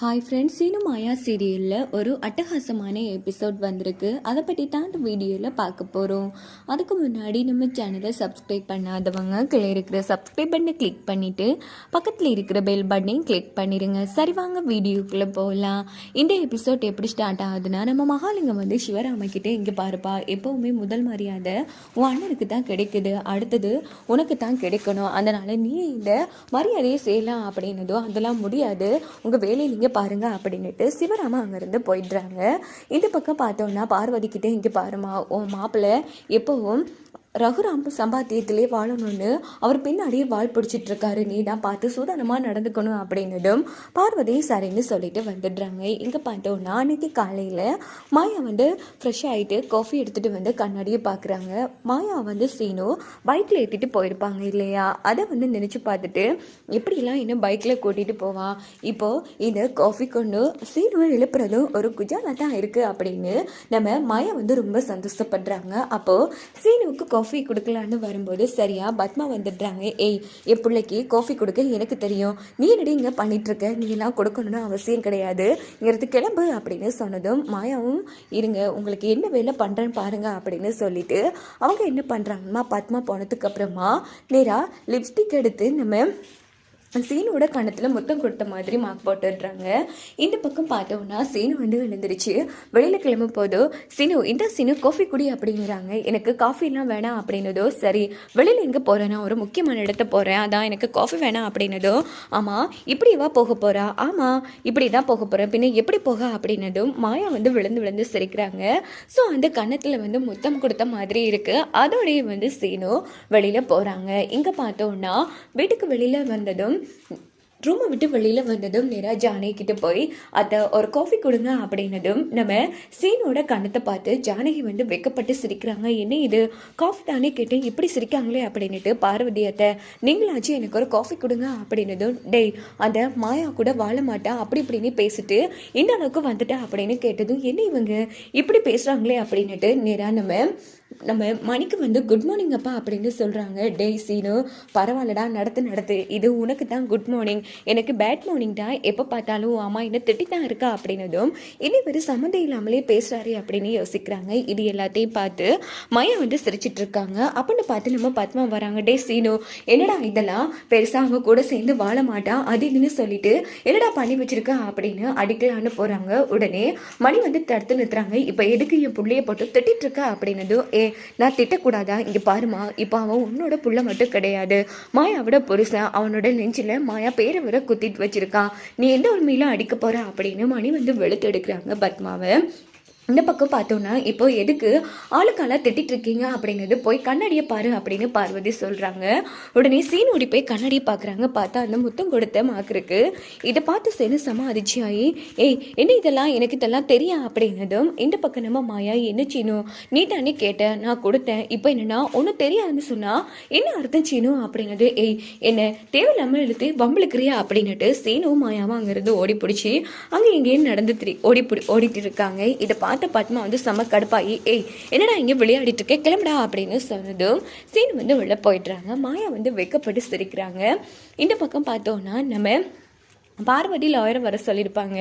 Hi friends, Seenu மாயா சீரியலில் ஒரு அட்டகாசமான எபிசோட் வந்திருக்கு. அதை பற்றி தான் இந்த வீடியோவில் பார்க்க போகிறோம். அதுக்கு முன்னாடி நம்ம சேனலை சப்ஸ்கிரைப் பண்ணாதவங்க கீழே இருக்கிற சப்ஸ்கிரைப் பட்டனை கிளிக் பண்ணிவிட்டு பக்கத்தில் இருக்கிற பெல் பட்டனையும் கிளிக் பண்ணிடுங்க. சரி, வாங்க வீடியோக்குள்ளே போகலாம். இந்த எபிசோட் எப்படி ஸ்டார்ட் ஆகுதுன்னா, நம்ம மகாலிங்கம் வந்து சிவராமக்கிட்டே இங்கே பாருப்பா, எப்போவுமே முதல் மரியாதை உன் அண்ணனுக்கு தான் கிடைக்குது, அடுத்தது உனக்கு தான் கிடைக்கணும், அதனால் நீ இந்த மரியாதையை செய்யலாம் அப்படின்னதும் அதெல்லாம் முடியாது, உங்கள் வேலையை நீங்கள் பாருங்க அப்படின்னுட்டு சிவராம அங்கேருந்து போயிடுறாங்க. இந்த பக்கம் பார்த்தோன்னா பார்வதி கிட்டே இங்கே பாருமா, உன் மாப்பிள்ளை எப்போவும் ரகுராம் சம்பாத்தியத்திலே வாழணும்னு அவர் பின்னாடியே வாழ் பிடிச்சிட்டு இருக்காரு, நீ தான் பார்த்து சூதானமாக நடந்துக்கணும் அப்படின்னதும் பார்வதியும் சரின்னு சொல்லிட்டு வந்துடுறாங்க. இங்கே பார்த்தோன்னா அன்னைக்கு காலையில் மாயா வந்து ஃப்ரெஷ் ஆகிட்டு காஃபி எடுத்துகிட்டு வந்து கண்ணாடியை பார்க்குறாங்க. மாயா வந்து சீனு பைக்கில் ஏற்றிட்டு போயிருப்பாங்க இல்லையா, அதை வந்து நினச்சி பார்த்துட்டு எப்படிலாம் இன்னும் பைக்கில் கூட்டிகிட்டு போவான், இப்போது இந்த காஃபி கொண்டு சீனுவை எழுப்புறதும் ஒரு குஜாலா தான் இருக்குது அப்படின்னு நம்ம மாயா வந்து ரொம்ப சந்தோஷப்படுறாங்க. அப்போது சீனுவுக்கு காஃபி கொடுக்கலான்னு வரும்போது சரியா பத்மா வந்துடுறாங்க. ஏய், என் பிள்ளைக்கு காஃபி கொடுக்க எனக்கு தெரியும், நீ என்னடி இங்கே பண்ணிகிட்ருக்க, நீ எல்லாம் கொடுக்கணும்னு அவசியம் கிடையாது, இங்கிறது கிளம்பு அப்படின்னு சொன்னதும் மாயாவும் இருங்க உங்களுக்கு என்ன வேலை பண்ணுறேன்னு பாருங்க அப்படின்னு சொல்லிட்டு அவங்க என்ன பண்ணுறாங்கன்னா, பத்மா போனதுக்கு அப்புறமா நேராக லிப்ஸ்டிக் எடுத்து நம்ம சீனோட கணத்தில் முத்தம் கொடுத்த மாதிரி மார்க் போட்டுடுறாங்க. இந்த பக்கம் பார்த்தோன்னா சீனு வந்து விழுந்துருச்சு. வெளியில் கிளம்பும் போதோ சீனு இந்த சீனு காஃபி குடி அப்படிங்கிறாங்க. எனக்கு காஃபிலாம் வேணாம் அப்படின்னதோ, சரி வெளியில் எங்கே போகிறேன்னா ஒரு முக்கியமான இடத்த போகிறேன், அதான் எனக்கு காஃபி வேணாம் அப்படின்னதோ, ஆமாம் இப்படிவா போக போகிறா, ஆமாம் இப்படி தான் போக போகிறேன், பின்ன எப்படி போக அப்படின்னதும் மாயா வந்து விழுந்து விழுந்து சிரிக்கிறாங்க. ஸோ அந்த கணத்தில் வந்து முத்தம் கொடுத்த மாதிரி இருக்குது. அதோடய வந்து சீனு வெளியில் போகிறாங்க. இங்கே பார்த்தோன்னா வீட்டுக்கு வெளியில் வந்ததும் ரூமை விட்டு வெளியில் வந்ததும் நேராக ஜானகிட்ட போய் அதை ஒரு காஃபி கொடுங்க அப்படின்னதும் நம்ம சீனோட கண்ணத்தை பார்த்து ஜானகி வந்து வெக்கப்பட்டு சிரிக்கிறாங்க. என்ன இது காஃபி தானே கேட்டேன், இப்படி சிரிக்காங்களே அப்படின்னுட்டு பார்வதி அத்தை நீங்களாச்சு எனக்கு ஒரு காஃபி கொடுங்க அப்படின்னதும், டேய் அந்த மாயா கூட வாழ மாட்டா அப்படி இப்படின்னு பேசிட்டு இந்த அளவுக்கு வந்துட்டா அப்படின்னு கேட்டதும், என்ன இவங்க இப்படி பேசுகிறாங்களே அப்படின்னுட்டு நேராக நம்ம மணிக்கு வந்து குட் மார்னிங் அப்பா அப்படின்னு சொல்கிறாங்க. டேய் சீனு பரவாயில்லடா, நடத்து இது உனக்கு தான் குட் மார்னிங், எனக்கு பேட் மார்னிங் தான், எப்போ பார்த்தாலும் அம்மா என்ன திட்டி தான் இருக்கா அப்படின்னதும் இனி ஒரு சம்மந்தம் இல்லாமலே பேசுகிறாரு அப்படின்னு யோசிக்கிறாங்க. இது எல்லாத்தையும் பார்த்து மயா வந்து சிரிச்சிட்டு இருக்காங்க. அப்படின்னு பார்த்து நம்ம பத்மா வராங்க. டே சீனு என்னடா இதெல்லாம் பெருசாக அவங்க கூட சேர்ந்து வாழ மாட்டான் அது இதுன்னு சொல்லிட்டு என்னடா பண்ணி வச்சிருக்கா அப்படின்னு அடிக்கலான்னு போகிறாங்க. உடனே மணி வந்து தடுத்து நிறுத்துறாங்க. இப்போ எதுக்கு என் பிள்ளைய போட்டு திட்டிட்டு இருக்கா அப்படின்னதும், நான் திட்டக்கூடாதா, இங்கே பாருமா இப்போ அவன் உன்னோட புள்ள மட்டும் கிடையாது, மாயாவோட புருஷன், அவனோட நெஞ்சில் மாயா பேரை வர குத்திட்டு வச்சிருக்கான், நீ எந்த உண்மையில அடிக்க போற அப்படின்னு மணி வந்து வெளுத்து எடுக்கிறாங்க பத்மாவை. இந்த பக்கம் பார்த்தோன்னா இப்போ எதுக்கு ஆளுக்காலாம் திட்டிட்டு இருக்கீங்க அப்படிங்கிறது போய் கண்ணாடியை பாரு அப்படின்னு பார்வதி சொல்கிறாங்க. உடனே சீன் ஓடி போய் கண்ணாடியை பார்க்குறாங்க. பார்த்தா அந்த முத்தம் கொடுத்த மார்க்கு இதை பார்த்து சேர்ந்து செம அதிர்ச்சியாகி, ஏய் என்ன இதெல்லாம் எனக்கு இதெல்லாம் தெரியும் அப்படின்னதும் இந்த பக்கம் நம்ம மாயா என்ன சீனு நீ தானே கேட்ட, நான் கொடுத்தேன், இப்போ என்னன்னா ஒன்றும் தெரியாதுன்னு சொன்னால் என்ன அர்த்தம் சீனு அப்படின்னது, ஏய் என்ன தேவையில்லாமல் இழுத்து பம்பளுக்குறியா அப்படின்னுட்டு சீனும் மாயாவும் அங்கேருந்து ஓடி பிடிச்சி அங்கே எங்கேயும் நடந்து ஓடிட்டு இருக்காங்க. இதை பார்த்து பத்மா வந்து செம கடுப்பாகி, ஏய் என்னடா இங்கே விளையாடிட்டு இருக்கே, கிளம்புடா அப்படின்னு சொன்னதும் சீன் வந்து உள்ள போயிடுறாங்க. மாயா வந்து வெக்கப்பட்டு சிரிக்கிறாங்க. இந்த பக்கம் பார்த்தோன்னா நம்ம பார்வதி லாயரை வர சொல்லியிருப்பாங்க.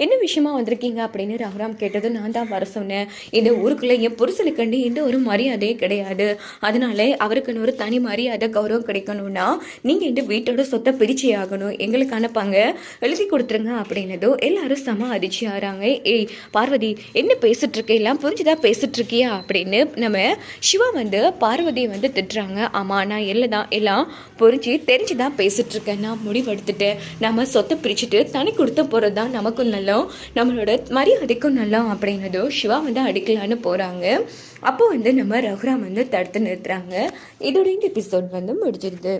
என்ன விஷயமா வந்திருக்கீங்க அப்படின்னு ரகுராம் கேட்டது, நான் தான் வர சொன்னேன், இந்த ஊருக்குள்ளே என் புருஷனுக்கண்டு எந்த ஒரு மரியாதையே கிடையாது, அதனால அவருக்குன்னு ஒரு தனி மரியாதை கௌரவம் கிடைக்கணும்னா நீங்கள் இந்த வீட்டோட சொத்தை பிரிச்சே ஆகணும், எங்களுக்கு அனுப்பாங்க, எழுதி கொடுத்துருங்க அப்படின்னதும் எல்லாரும் செம அதிர்ச்சி ஆகிறாங்க. ஏய் பார்வதி என்ன பேசிட்டு இருக்க, எல்லாம் புரிஞ்சுதான் பேசிட்டு இருக்கியா அப்படின்னு நம்ம சிவா வந்து பார்வதியை வந்து திட்டுறாங்க. ஆமாம் நான் எல்லாம் புரிஞ்சு தெரிஞ்சுதான் பேசிட்டு இருக்கேன், நான் முடிவெடுத்துட்டேன், நம்ம சொத்தை பிரிச்சுட்டு தனி கொடுத்து போகிறது தான் நமக்கும் நல்லம், நம்மளோட மரியாதைக்கும் நல்லம் அப்படின்னதும் சிவா வந்து அடிக்கலான்னு போகிறாங்க. அப்போ வந்து நம்ம ரகுராம் வந்து தடுத்து நிறுத்துறாங்க. இதோட இந்த எபிசோட் வந்து முடிஞ்சிருது.